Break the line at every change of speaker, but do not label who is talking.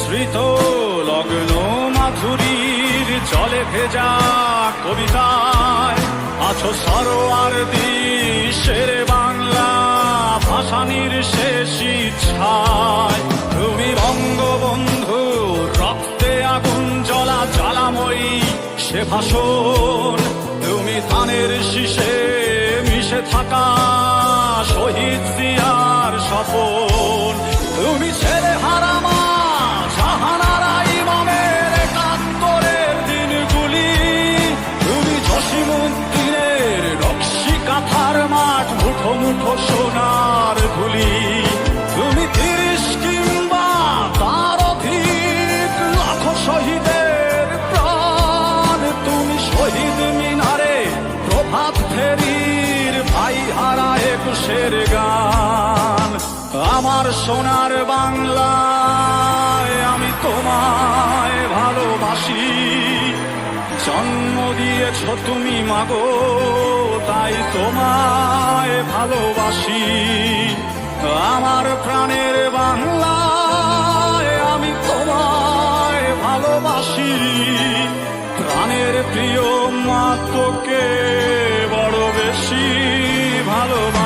স্মৃত লগ্ন মাধুরীর জলে ভেজা কবিতায় আছো সরোয়ার্দী শের বাংলা ভাসানির শেষ ইচ্ছায়। তুমি বঙ্গবন্ধু রক্তে আগুন জ্বলা জ্বালাময়ী সে ভাষণ, তুমি ধানের শীষে মিশে থাকা শহীদ জিয়ার স্বপন। তুমি ছেলে হারামা জাহানারা ইমামের একাত্তরের দিনগুলি, তুমি জসিমউদ্দিনের নকশি কাঁথার মাঠ মুঠো মুঠো সোনার ধুলি। তুমি ৩০ কিংবা তার অধিক লাখো শহীদের প্রাণ, তুমি শহীদ মিনারে প্রভাত ফেরির ভাই হারা ২১-এর গান। আমার সোনার বাংলায় আমি তোমায় ভালোবাসি, জন্ম দিয়েছ তুমি মাগো তাই তোমায় ভালোবাসি। আমার প্রাণের বাংলায় আমি তোমায় ভালোবাসি, প্রাণের প্রিয় মা তোকে বড় বেশি ভালোবাসি।